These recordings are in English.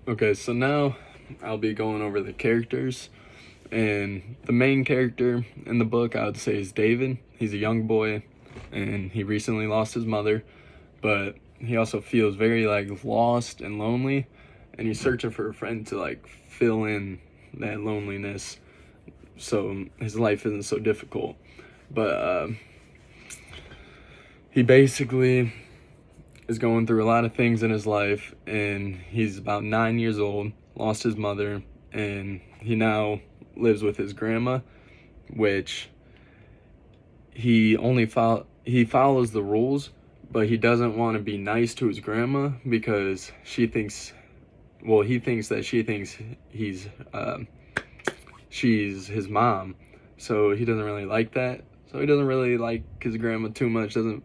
Okay, so now I'll be going over the characters. And the main character in the book, I would say, is David. He's a young boy, and he recently lost his mother, but he also feels very like lost and lonely, and he's searching for a friend to like fill in that loneliness, so his life isn't so difficult. But he basically is going through a lot of things in his life, and he's about 9 years old, lost his mother, and he now lives with his grandma, which he follows the rules, but he doesn't want to be nice to his grandma because he thinks that she thinks he's she's his mom, so he doesn't really like that. So he doesn't really like his grandma too much. Doesn't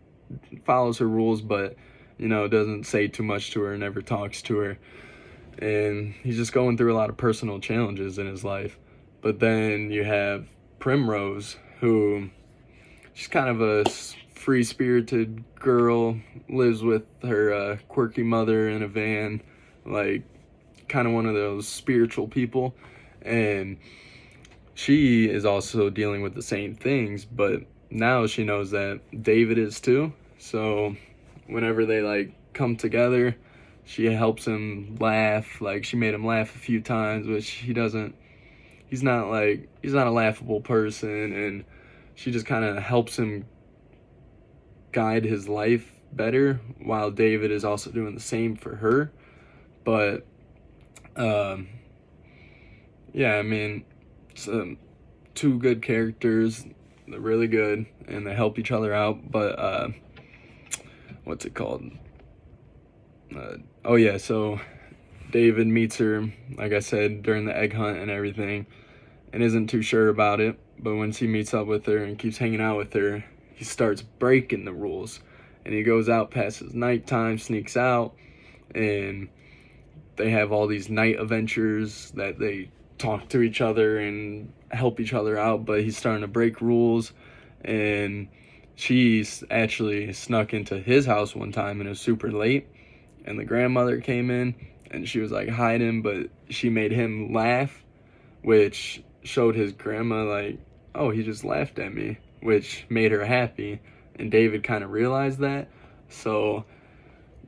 follows her rules, but doesn't say too much to her. Never talks to her, and he's just going through a lot of personal challenges in his life. But then you have Primrose, who she's kind of a free-spirited girl, lives with her quirky mother in a van, like kind of one of those spiritual people, and she is also dealing with the same things, but now she knows that David is too. So whenever they like come together, she helps him laugh. Like she made him laugh a few times, which he's not a laughable person, and she just kind of helps him guide his life better while David is also doing the same for her. But um yeah, I mean, it's two good characters. They're really good and they help each other out. But what's it called? Oh yeah, so David meets her, like I said, during the egg hunt and everything, and isn't too sure about it. But once he meets up with her and keeps hanging out with her, he starts breaking the rules. And he goes out past his nighttime, sneaks out, and they have all these night adventures that they talk to each other and help each other out. But he's starting to break rules, and she's actually snuck into his house one time and it was super late, and the grandmother came in and she was like hiding, but she made him laugh, which showed his grandma like, oh, he just laughed at me, which made her happy, and David kind of realized that. So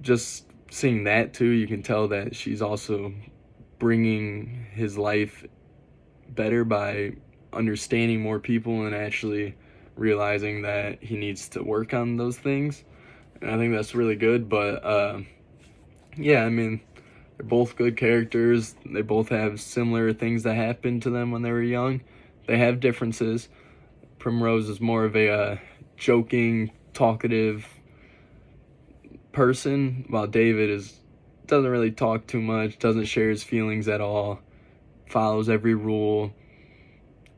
just seeing that too, you can tell that she's also bringing his life better by understanding more people and actually realizing that he needs to work on those things. And I think that's really good. But yeah, I mean, they're both good characters. They both have similar things that happened to them when they were young. They have differences. Primrose is more of a joking, talkative person, while David is doesn't really talk too much, doesn't share his feelings at all, follows every rule,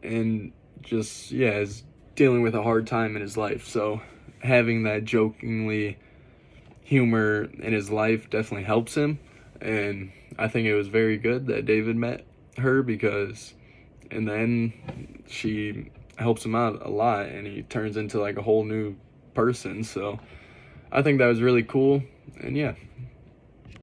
and just is dealing with a hard time in his life. So having that jokingly humor in his life definitely helps him, and I think it was very good that David met her, because in the end she helps him out a lot and he turns into like a whole new person. So I think that was really cool, and yeah.